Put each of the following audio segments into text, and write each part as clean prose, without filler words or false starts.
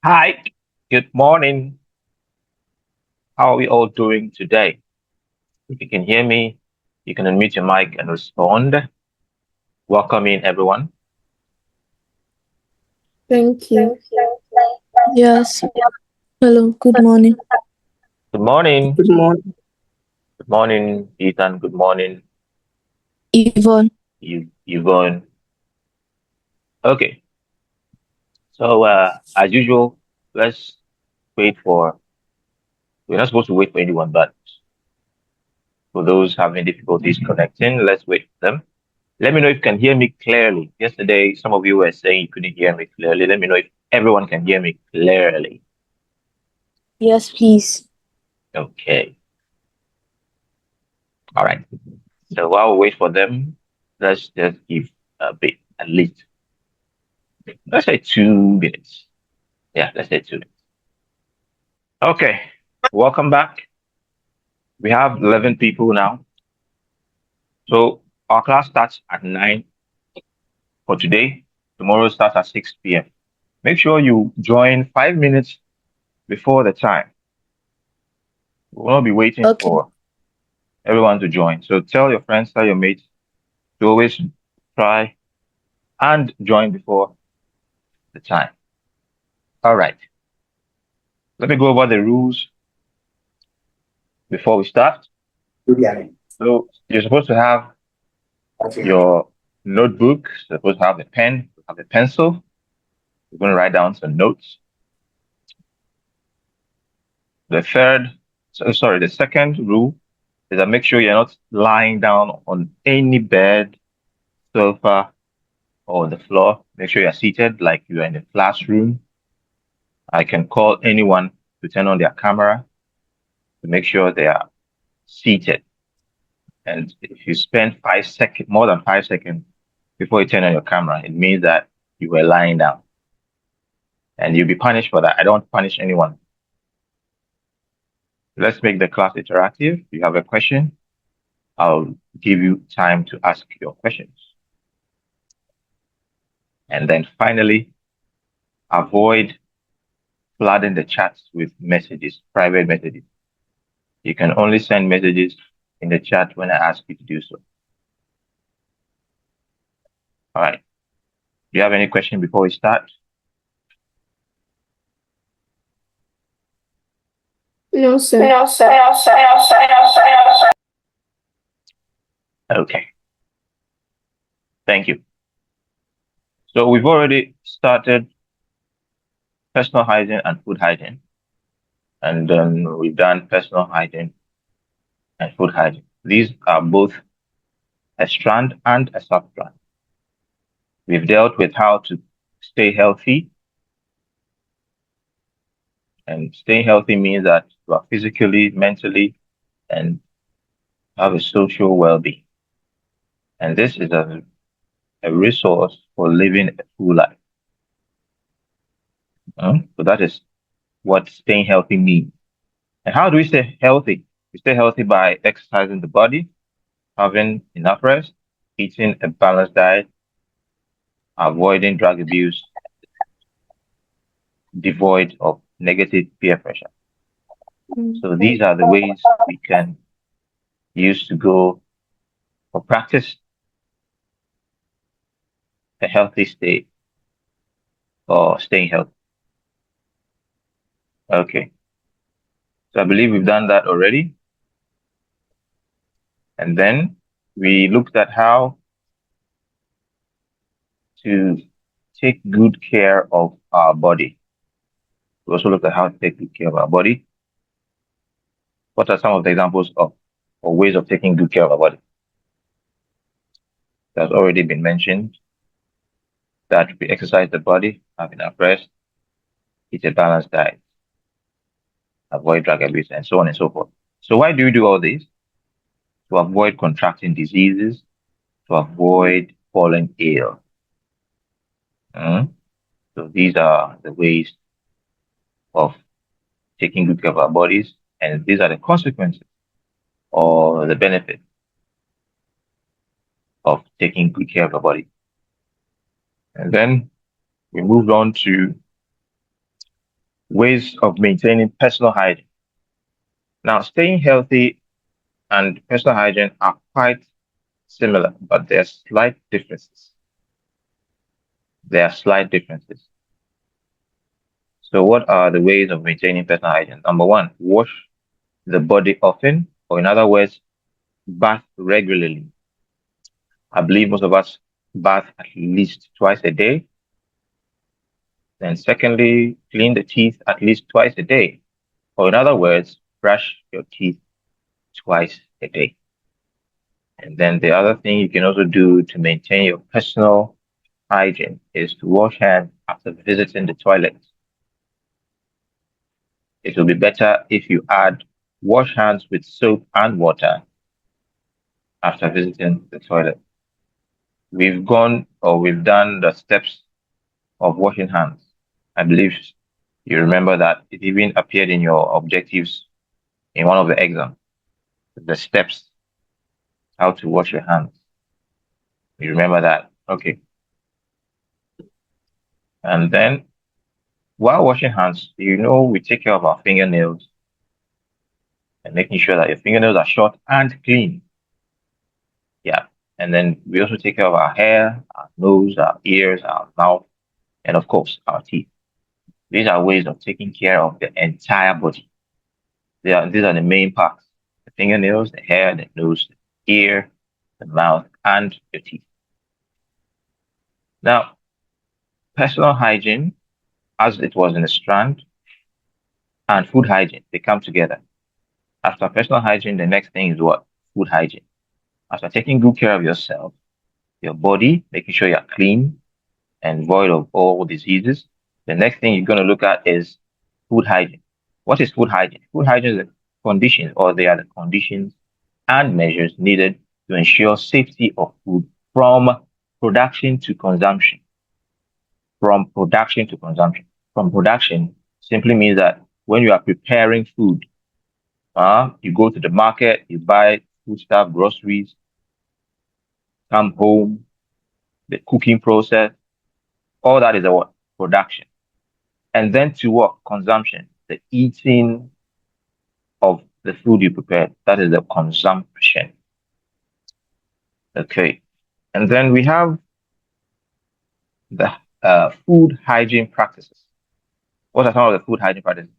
Hi, good morning. How are we all doing today? If you can hear me, you can unmute your mic and respond. Welcome in, everyone. Thank you. Yes. Hello. Good morning. Good morning. Good morning. Good morning, Ethan. Good morning, Yvonne. Yvonne. Okay, so as usual, let's wait for. We're not supposed to wait for anyone, but for those having difficulties connecting, let's wait for them. Let me know if you can hear me clearly. Yesterday, some of you were saying you couldn't hear me clearly. Let me know if everyone can hear me clearly. Yes, please. Okay. All right. So while we wait for them, let's just give a bit, at least, let's say 2 minutes. Yeah, let's say 2 minutes. Okay. Welcome back. We have 11 people now. So our class starts at 9 for today. Tomorrow starts at 6 p.m. Make sure you join 5 minutes before the time. We will not be waiting Okay. for everyone to join. So tell your friends, tell your mates to always try and join before the time. All right. Let me go over the rules before we start. So you're supposed to have your notebook, you're supposed to have a pen, have a pencil. You're going to write down some notes. The second rule is that make sure you're not lying down on any bed, sofa, or on the floor. Make sure you're seated like you're in a classroom. I can call anyone to turn on their camera to make sure they are seated. And if you spend 5 seconds, more than 5 seconds before you turn on your camera, it means that you were lying down and you'll be punished for that. I don't punish anyone. Let's make the class interactive. If you have a question, I'll give you time to ask your questions. And then finally, avoid flooding the chats with messages, private messages. You can only send messages in the chat when I ask you to do so. All right. Do you have any question before we start? No, sir. No, sir. No, sir. No, sir. No, sir. No, sir. Okay. Thank you. So we've already started personal hygiene and food hygiene. And then we've done personal hygiene and food hygiene. These are both a strand and a sub strand. We've dealt with how to stay healthy, and staying healthy means that you are physically, mentally, and have a social well-being. And this is a resource for living a full life. So that is what staying healthy means. And how do we stay healthy? We stay healthy by exercising the body, having enough rest, eating a balanced diet, avoiding drug abuse, devoid of negative peer pressure. So these are the ways we can use to go or practice a healthy state or staying healthy. Okay. So I believe we've done that already. And then we looked at how to take good care of our body. We also looked at how to take good care of our body. What are some of the examples of or ways of taking good care of our body? That's already been mentioned that we exercise the body, have enough rest, eat a balanced diet, avoid drug abuse, and so on and so forth. So why do we do all this? To avoid contracting diseases, to avoid falling ill. So these are the ways of taking good care of our bodies, and these are the consequences or the benefits of taking good care of our body. And then we moved on to Ways of maintaining personal hygiene. Now, staying healthy and personal hygiene are quite similar, but there are slight differences. There are slight differences. So, what are the ways of maintaining personal hygiene? Number one, wash the body often, or in other words, bath regularly. I believe most of us bath at least twice a day. Then, secondly, clean the teeth at least twice a day, or in other words, brush your teeth twice a day. And then the other thing you can also do to maintain your personal hygiene is to wash hands after visiting the toilet. It will be better if you add wash hands with soap and water after visiting the toilet. We've gone or we've done the steps of washing hands. I believe you remember that it even appeared in your objectives in one of the exams. The steps, how to wash your hands. You remember that? Okay. And then while washing hands, we take care of our fingernails and making sure that your fingernails are short and clean. Yeah. And then we also take care of our hair, our nose, our ears, our mouth, and of course, our teeth. These are ways of taking care of the entire body. These are the main parts: the fingernails, the hair, the nose, the ear, the mouth, and your teeth. Now, personal hygiene, as it was in the strand, and food hygiene, they come together. After personal hygiene, the next thing is what? Food hygiene. After taking good care of yourself, your body, making sure you're clean and void of all diseases, the next thing you're going to look at is food hygiene. What is food hygiene? Food hygiene is the conditions, or they are the conditions and measures needed to ensure safety of food from production to consumption. From production to consumption. From production simply means that when you are preparing food, you go to the market, you buy food stuff, groceries, come home, the cooking process, all that is a what? Production. And then to what? Consumption, the eating of the food you prepared. That is the consumption. Okay. And then we have the food hygiene practices. What are some of the food hygiene practices?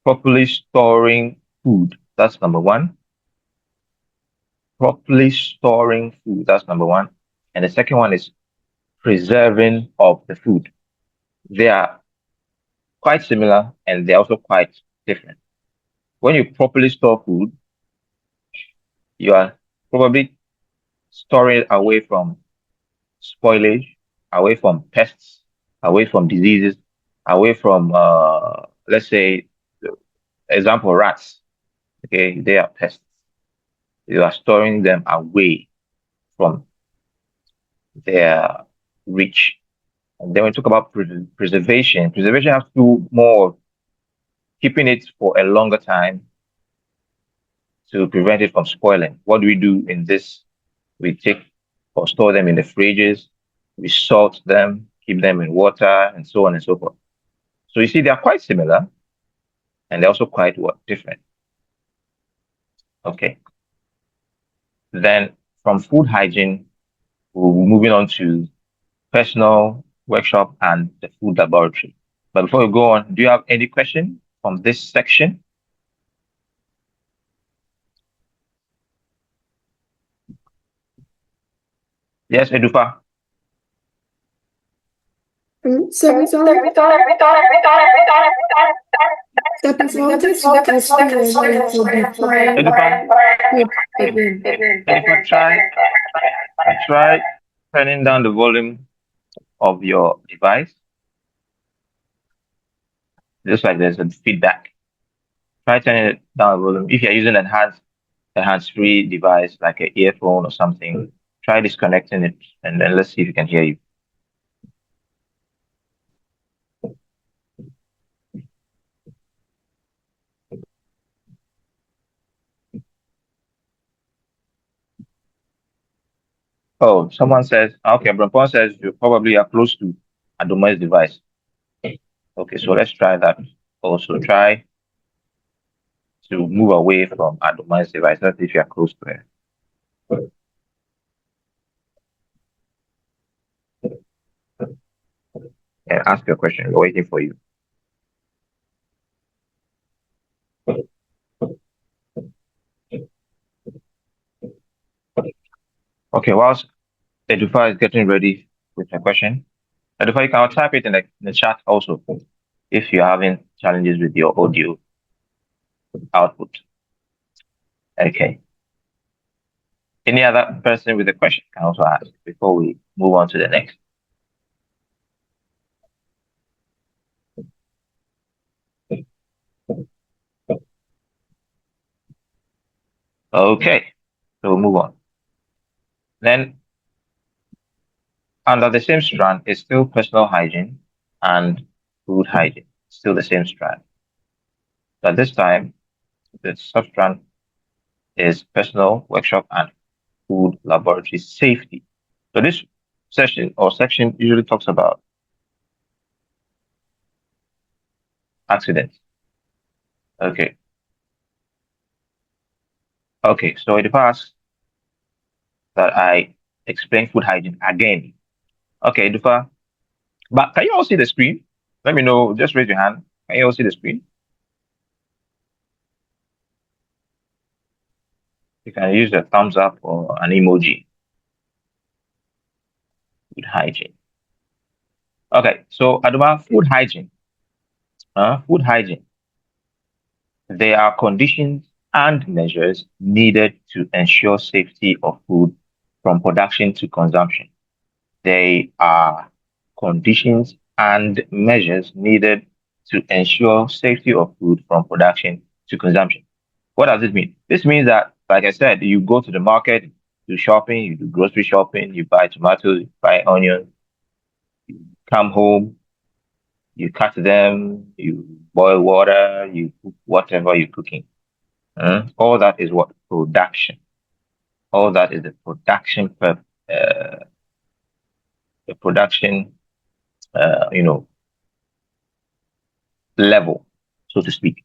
Properly storing food. That's number one. Properly storing food. That's number one. And the second one is preserving of the food. They are quite similar and they're also quite different. When you properly store food, you are probably storing it away from spoilage, away from pests, away from diseases, away from, let's say, example, rats. Okay, they are pests. You are storing them away from their reach. And then we talk about preservation. Preservation has to do more of keeping it for a longer time to prevent it from spoiling. What do we do in this? We take or store them in the fridges, we salt them, keep them in water, and so on and so forth. So you see, they are quite similar, and they're also quite different. Okay. Then from food hygiene, we're moving on to personal workshop and the food laboratory. But before we go on, do you have any question from this section? Yes, Edufa. So we thought the performance you can see Edufa, again. Edufa, try turning down the volume of your device. Just like there's a feedback. Try turning it down the volume. If you're using a hands-free device like an earphone or something, try disconnecting it and then let's see if you can hear you. Oh, someone says, okay, Brampon says you probably are close to Adoma's device. Okay, so let's try that. also try to move away from Aduma's device, not if you are close to her. And ask your question. We're waiting for you. Okay, whilst Edufa is getting ready with her question, Edufa, you can type it in the chat also if you're having challenges with your audio output. Okay. Any other person with a question can also ask before we move on to the next. Okay, so we'll move on. Then, under the same strand is still personal hygiene and food hygiene, still the same strand. But this time, the sub-strand is personal, workshop, and food laboratory safety. So this session or section usually talks about accidents. Okay. Okay, so in the past that I explained food hygiene again. Okay, Dufa, but can you all see the screen? Let me know. Just raise your hand. Can you all see the screen? You can use a thumbs up or an emoji. Food hygiene. Okay, so Aduma, food hygiene. Food hygiene. There are conditions and measures needed to ensure safety of food from production to consumption. They are conditions and measures needed to ensure safety of food from production to consumption. What does it mean? This means that, like I said, you go to the market, do shopping, you do grocery shopping, you buy tomatoes, you buy onions, come home, you cut them, you boil water, you cook whatever you're cooking. All that is what production. All that is the production the production level, so to speak.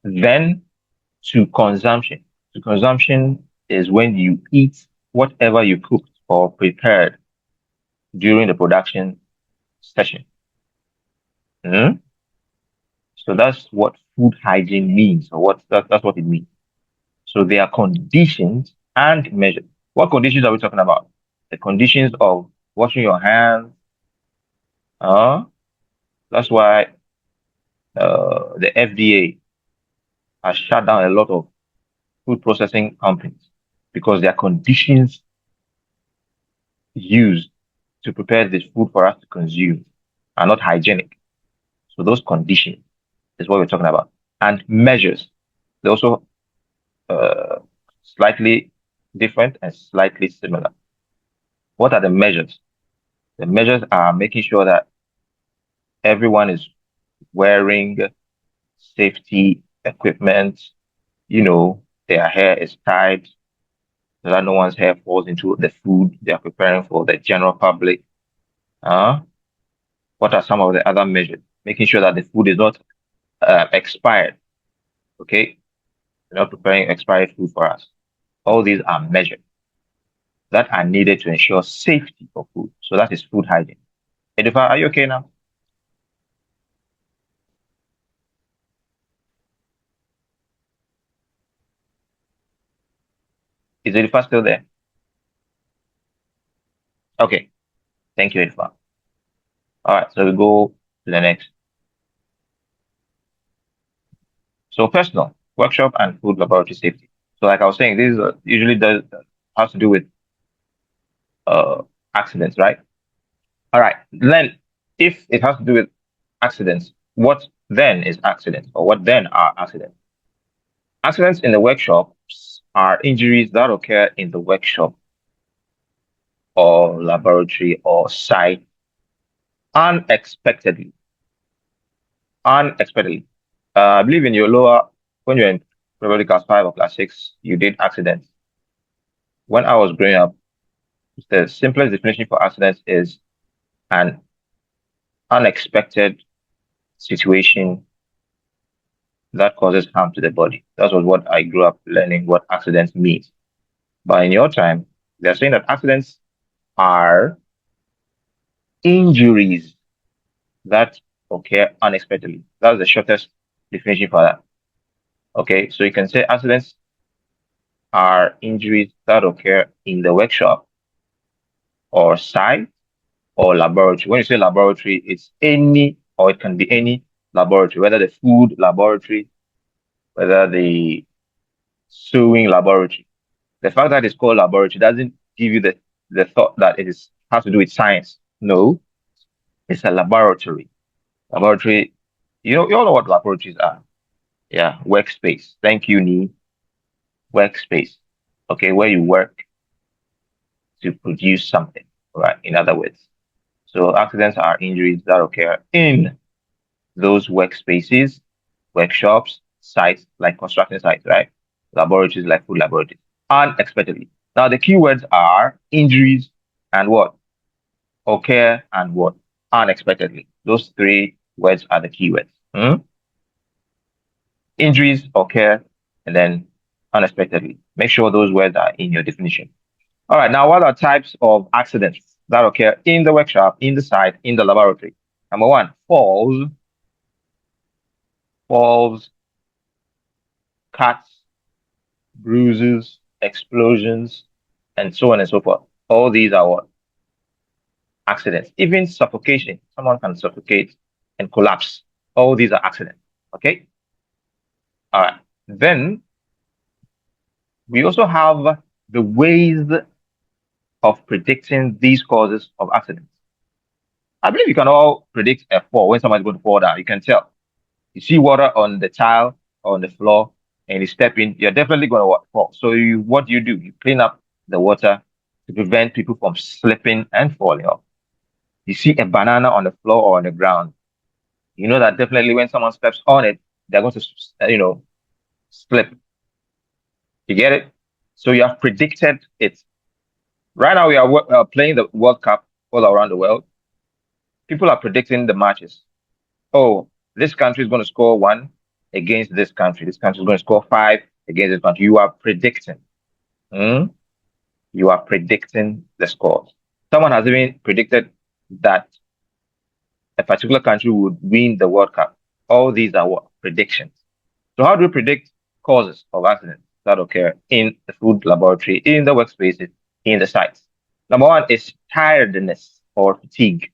Then to consumption. To consumption is when you eat whatever you cooked or prepared during the production session. So that's what food hygiene means, or that's what it means. So there are conditions and measures. What conditions are we talking about? The conditions of washing your hands. That's why the FDA has shut down a lot of food processing companies because their conditions used to prepare this food for us to consume are not hygienic. So those conditions is what we're talking about. And measures, they're also slightly different and slightly similar. What are the measures? The measures are making sure that everyone is wearing safety equipment, their hair is tied so that no one's hair falls into the food they are preparing for the general public. What are some of the other measures? Making sure that the food is not expired. Okay, you're not preparing expired food for us. All these are measures that are needed to ensure safety of food. So that is food hygiene. Edifa, are you okay now? Is Edifa still there? Okay, thank you, Edifa. All right, so we go to the next. So personal, workshop, and food laboratory safety. So like I was saying, this usually has to do with accidents, right? All right, then if it has to do with accidents, what then is accidents, or what then are accidents? Accidents in the workshops are injuries that occur in the workshop or laboratory or site unexpectedly. Unexpectedly. I believe in your lower, when you're in probably class 5 or class 6, you did accidents. When I was growing up, the simplest definition for accidents is an unexpected situation that causes harm to the body. That was what I grew up learning what accidents means. But in your time, they're saying that accidents are injuries that occur unexpectedly. That's the shortest definition for that. Okay, so you can say accidents are injuries that occur in the workshop or site or laboratory. When you say laboratory, it's any or it can be any laboratory, whether the food laboratory, whether the sewing laboratory. The fact that it's called laboratory doesn't give you the thought that it is has to do with science. No, it's a laboratory. Laboratory, you all know what laboratories are. Yeah, workspace. Thank you, Nee. Workspace. Okay, where you work to produce something, right? In other words. So accidents are injuries that occur in those workspaces, workshops, sites like construction sites, right? Laboratories like food laboratories, unexpectedly. Now the keywords are injuries and what? Occur and what? Unexpectedly. Those three words are the keywords. Injuries occur and then unexpectedly. Make sure those words are in your definition. All right, now what are types of accidents that occur in the workshop, in the site, in the laboratory? Number one, falls, cuts, bruises, explosions, and so on and so forth. All these are what? Accidents. Even suffocation. Someone can suffocate and collapse. All these are accidents. Okay? All right. Then we also have the ways of predicting these causes of accidents. I believe you can all predict a fall when somebody's going to fall down. You can tell. You see water on the tile or on the floor and you step in, you're definitely going to fall. So what do? You clean up the water to prevent people from slipping and falling off. You see a banana on the floor or on the ground, you know that definitely when someone steps on it, they're going to, slip. You get it? So you have predicted it. Right now, we are playing the World Cup all around the world. People are predicting the matches. Oh, this country is going to score one against this country. This country is going to score five against this country. You are predicting. Hmm? You are predicting the scores. Someone has even predicted that a particular country would win the World Cup. All these are what? Predictions. So how do we predict causes of accidents that occur in the food laboratory, in the workspaces, in the sites? Number one is tiredness or fatigue.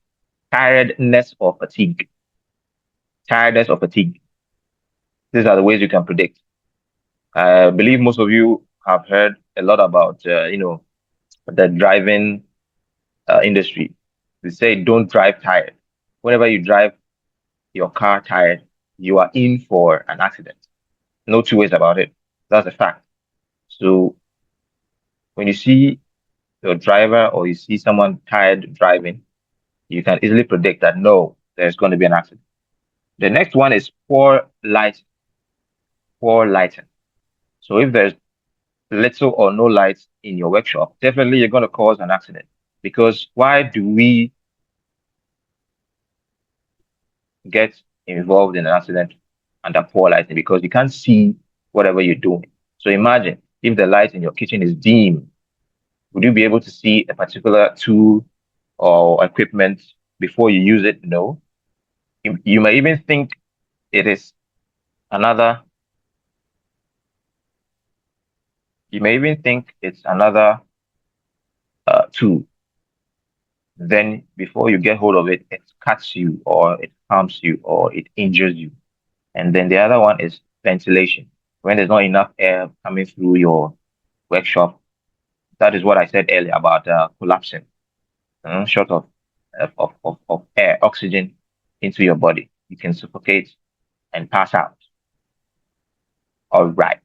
Tiredness or fatigue. Tiredness or fatigue. These are the ways you can predict. I believe most of you have heard a lot about, the driving industry. They say don't drive tired. Whenever you drive your car tired, you are in for an accident. No two ways about it. That's a fact. So when you see your driver or you see someone tired driving, you can easily predict that no, there's going to be an accident. The next one is poor lighting. So if there's little or no lights in your workshop, definitely you're going to cause an accident. Because why do we get involved in an accident under poor lighting? Because you can't see whatever you're doing. So imagine if the light in your kitchen is dim, would you be able to see a particular tool or equipment before you use it? No. You may even think it is another, you may even think it's another tool. Then before you get hold of it, it cuts you or it harms you or it injures you. And then the other one is ventilation. When there's not enough air coming through your workshop, that is what I said earlier about collapsing, short of air, oxygen into your body. You can suffocate and pass out. All right.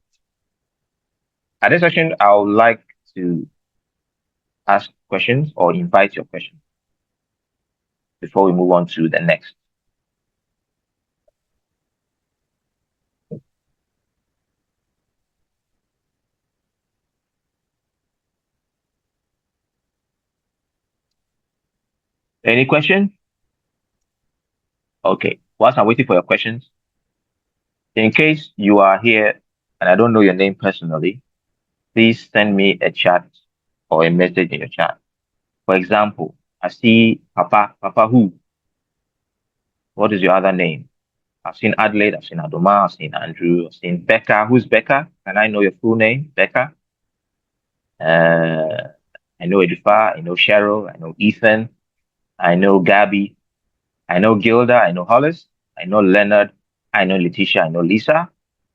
At this session, I would like to ask questions or invite your questions before we move on to the next. Any question? Okay. Whilst I'm waiting for your questions, In case you are here and I don't know your name personally, please send me a chat or a message in your chat. For example, I see Papa. Papa who? What is your other name? I've seen Adelaide, I've seen Adoma, I've seen Andrew, I've seen Becca. Who's Becca? Can I know your full name? Becca? Uh, I know Edifa, I know Cheryl, I know Ethan, I know Gabby, I know Gilda, I know Hollis, I know Leonard, I know Letitia, I know Lisa,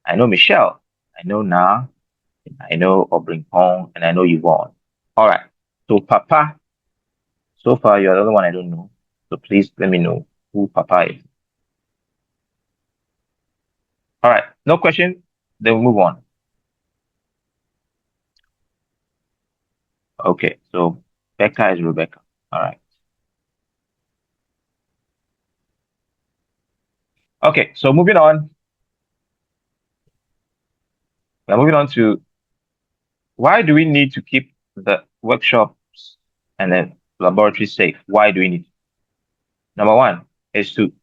I know Michelle, I know Na, I know Obrinkong, and I know Yvonne. All right. So Papa, so far you're the other one I don't know. So please let me know who Papa is. All right. No question. Then we move on. Okay. So Becca is Rebecca. All right. Okay. So moving on. We're moving on to why do we need to keep the workshops and the laboratory safe? Why do we need? Number one is to.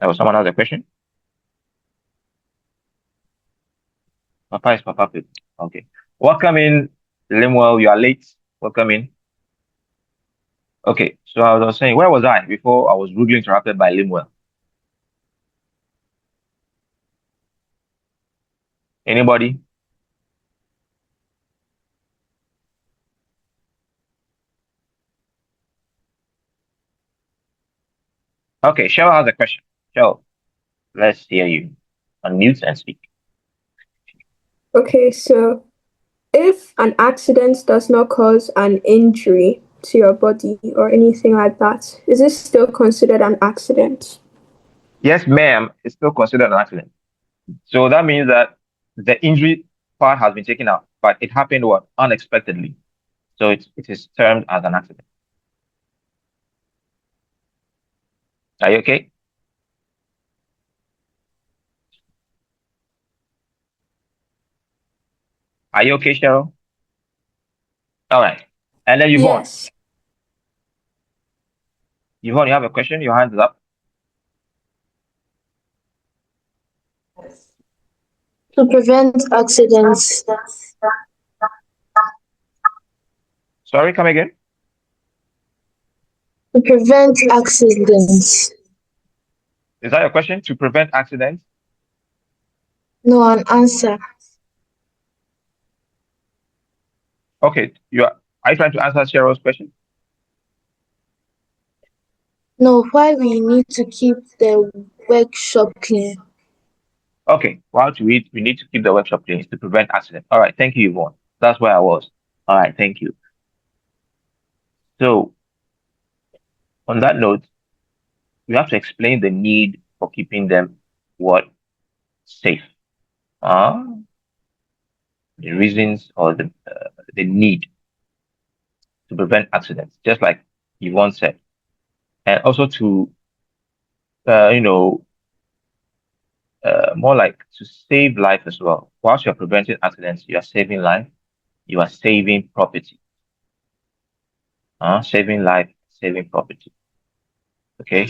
Was someone has a question? Papa is Papa. Okay. Welcome in, Lemuel. You are late. Welcome in. Okay. So I was saying, where was I before I was rudely interrupted by Lemuel? Anybody? Okay. Cheryl has a question. Cheryl, let's hear you. Unmute and speak. Okay, so if an accident does not cause an injury to your body or anything like that, is it still considered an accident? Yes, ma'am. It's still considered an accident. So that means that the injury part has been taken out, but it happened what unexpectedly. So it is termed as an accident. Are you okay? Are you okay, Cheryl? All right. And then Yvonne. Yes. Yvonne, you have a question? Your hand is up. To prevent accidents. Sorry, come again. To prevent accidents. Is that your question? To prevent accidents? No, an answer. Okay. Are you trying to answer Cheryl's question? No, why we need to keep the workshop clean. Okay. Well, we need to keep the workshop clean to prevent accidents. All right. Thank you, Yvonne. That's where I was. All right. Thank you. So on that note, we have to explain the need for keeping them what safe. The reasons or the need to prevent accidents, just like Yvonne said, and also to you know more like to save life as well. Whilst you're preventing accidents, you are saving life, you are saving property. Saving life, saving property. Okay.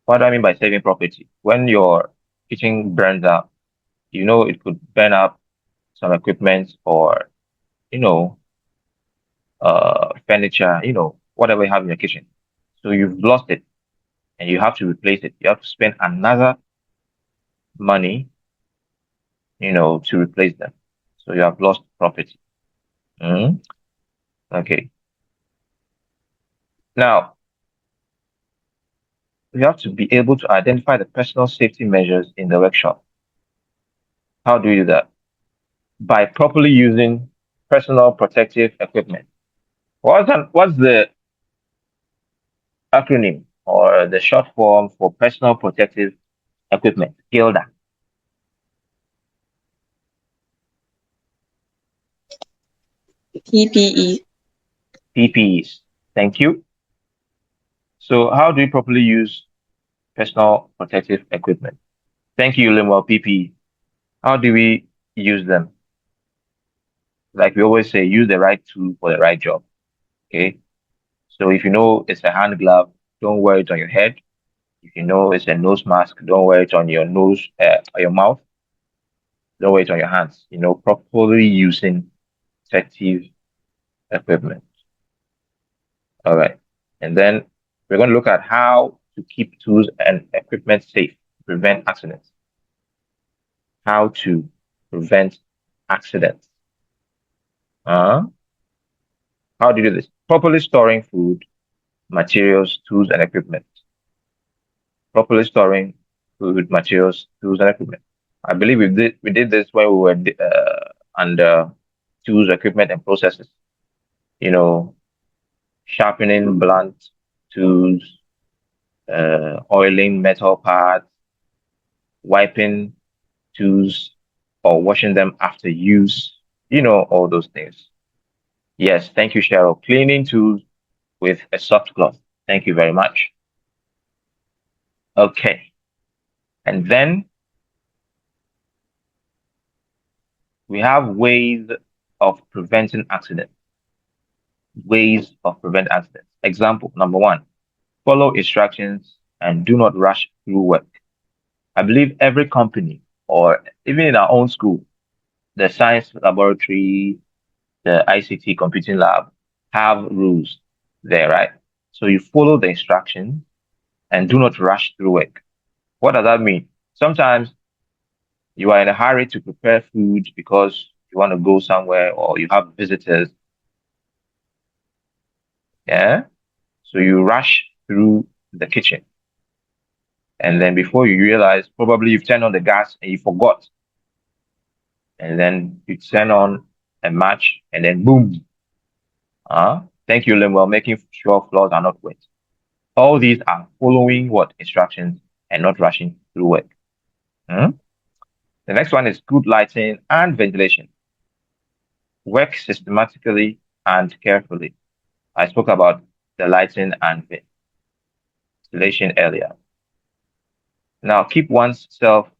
What do I mean by saving property? When your kitchen burns up, it could burn up some equipment or you know furniture, whatever you have in your kitchen. So you've lost it and you have to replace it. You have to spend another money, to replace them. So you have lost property. Okay. Now, you have to be able to identify the personal safety measures in the workshop. How do you do that? By properly using personal protective equipment. What's the acronym or the short form for personal protective equipment? Gilda. PPE. PPEs. Thank you. So how do you properly use personal protective equipment? Thank you, Lemuel. PPE. How do we use them? Like we always say, use the right tool for the right job. Okay. So if you know it's a hand glove, don't wear it on your head. If you know it's a nose mask, don't wear it on your nose, or your mouth. Don't wear it on your hands. Properly using protective equipment. All right. And then we're going to look at how to keep tools and equipment safe to prevent accidents. How to prevent accidents. How do you do this? Properly storing food, materials, tools, and equipment. Properly storing food, materials, tools, and equipment. I believe we did this when we were under tools, equipment, and processes. Sharpening blunt tools, oiling metal parts, wiping tools, or washing them after use. All those things. Yes, thank you, Cheryl. Cleaning tools with a soft cloth. Thank you very much. Okay. And then we have ways of preventing accidents. Ways of prevent accidents. Example, number one, follow instructions and do not rush through work. I believe every company, or even in our own school, the science laboratory, the ICT computing lab, have rules there, right? So you follow the instructions and do not rush through work. What does that mean? Sometimes you are in a hurry to prepare food because you want to go somewhere or you have visitors. Yeah. So you rush through the kitchen. And then before you realize, probably you've turned on the gas and you forgot. And then you turn on a match and then boom. Thank you, Lemuel, making sure floors are not wet. All these are following what instructions and not rushing through work. The next one is good lighting and ventilation. Work systematically and carefully. I spoke about the lighting and ventilation earlier. Now, keep oneself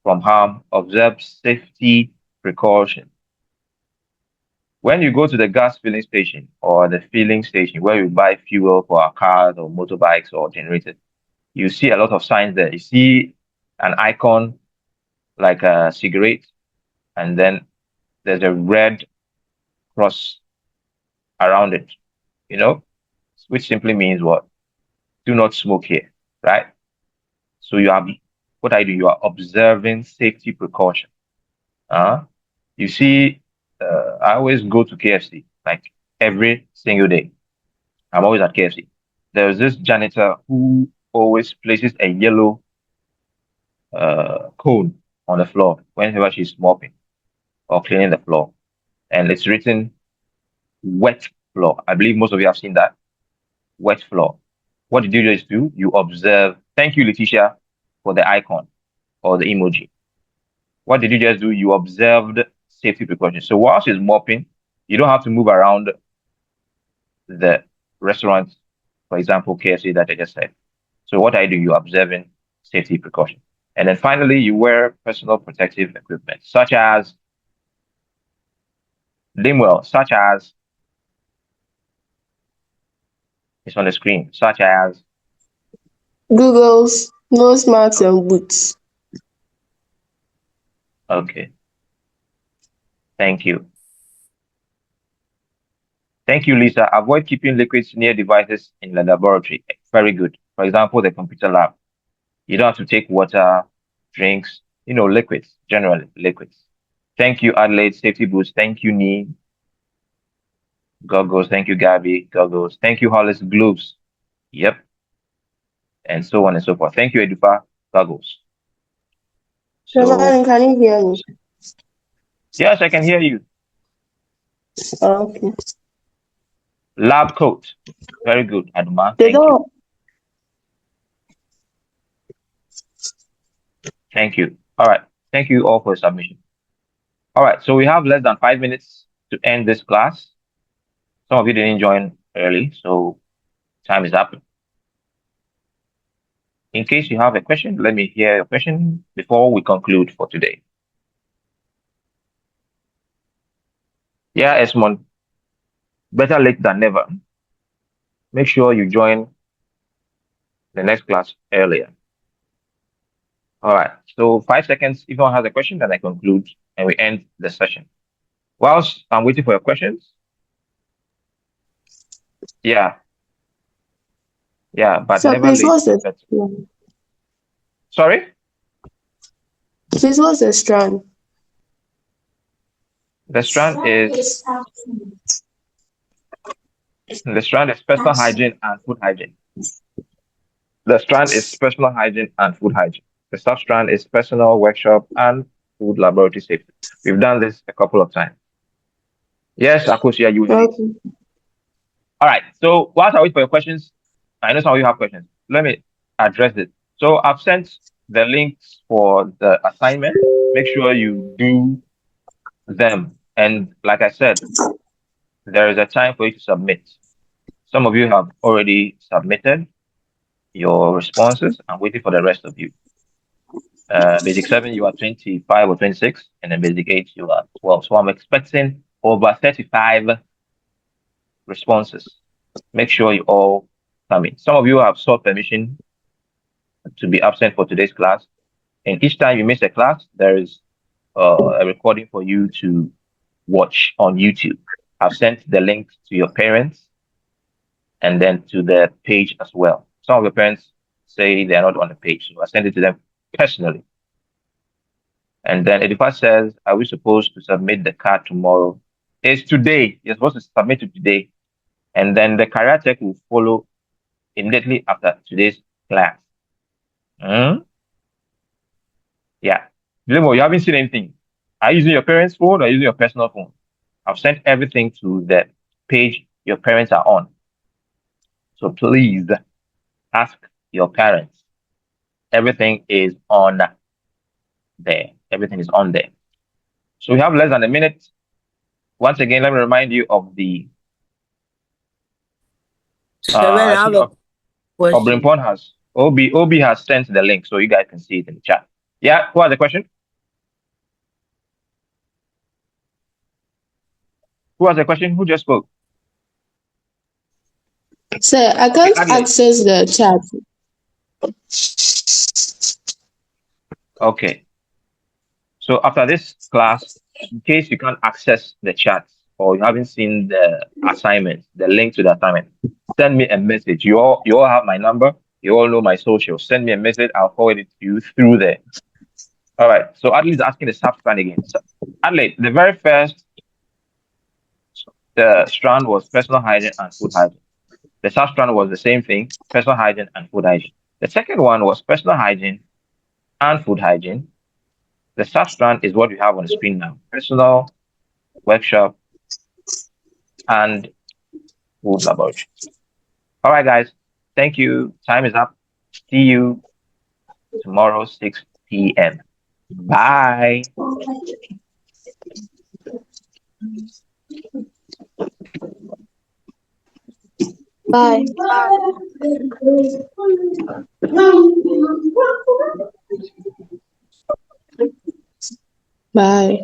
from harm. Observe safety precautions. When you go to the gas filling station or the filling station where you buy fuel for our cars or motorbikes or generators, you see a lot of signs there. You see an icon like a cigarette, and then there's a red cross around it, which simply means what? Do not smoke here, right? So what I do, you are observing safety precaution. You see, I always go to KFC, like every single day. I'm always at KFC. There's this janitor who always places a yellow cone on the floor whenever she's mopping or cleaning the floor. And it's written wet floor. I believe most of you have seen that. Wet floor. What did you just do? You observe. Thank you, Letitia, for the icon or the emoji. What did you just do? You observed safety precautions. So while she's mopping, you don't have to move around the restaurant, for example, KFC that I just said. So what I do, you're observing safety precautions. And then finally, you wear personal protective equipment, such as Limwell, such as it's on the screen, such as Google's nose masks and boots. okay. Thank you. Thank you, Lisa. Avoid keeping liquids near devices in the laboratory. Very good. For example, the computer lab. You don't have to take water, drinks, liquids, generally liquids. Thank you, Adelaide. Safety boots. Thank you, Nee. Goggles. Thank you, Gabby. Goggles. Thank you, Hollis. Gloves. Yep. And so on and so forth. Thank you, Edufa. Goggles. Reverend, can you hear me? Yes, I can hear you. Okay. Lab coat. Very good, Aduma. They Thank you. don't. Thank you. All right. Thank you all for your submission. All right. So we have less than 5 minutes to end this class. Some of you didn't join early, so time is up. In case you have a question, let me hear your question before we conclude for today. Yeah, Esmond. Better late than never. Make sure you join the next class earlier. All right. So 5 seconds. If anyone has a question, then I conclude and we end the session. Whilst I'm waiting for your questions. Yeah. Yeah, but So never please, late. what's the But strand? sorry? Please, what's the strand? The strand is personal hygiene and food hygiene. The strand is personal hygiene and food hygiene. The sub strand is personal workshop and food laboratory safety. We've done this a couple of times. Yes, Akosia, you did it. Okay. All right. So whilst I wait for your questions, I know some of you have questions. Let me address it. So I've sent the links for the assignment. Make sure you do them. And like I said, there is a time for you to submit. Some of you have already submitted your responses. I'm waiting for the rest of you. Basic 7, you are 25 or 26, and then Basic 8, you are 12. So I'm expecting over 35 responses. Make sure you all come in. Some of you have sought permission to be absent for today's class. And each time you miss a class, there is a recording for you to watch on YouTube. I've sent the link to your parents and then to the page as well. Some of your parents say they're not on the page, so I send it to them personally. And then Edifa says, are we supposed to submit the card tomorrow? It's today. You're supposed to submit it today. And then the career check will follow immediately after today's class. Yeah. Limo, you haven't seen anything. Are you using your parents' phone or using your personal phone? I've sent everything to the page your parents are on. So please ask your parents. Everything is on there. Everything is on there. So we have less than a minute. Once again, let me remind you of the I have a question. Obrimpon has OB has sent the link so you guys can see it in the chat. Yeah, who has the question? Who has a question? Who just spoke? Sir, I can't access the chat. Okay. So after this class, in case you can't access the chat or you haven't seen the assignment, the link to the assignment, send me a message. You all have my number. You all know my social. Send me a message. I'll forward it to you through there. All right. So Adley is asking the sub strand again. So, Adley, the very first strand was personal hygiene and food hygiene. The sub strand was the same thing, personal hygiene and food hygiene. The second one was personal hygiene and food hygiene. The sub strand is what you have on the screen now: personal, workshop, and food laboratory. All right, guys. Thank you. Time is up. See you tomorrow, 6 p.m. Bye. Bye. Bye.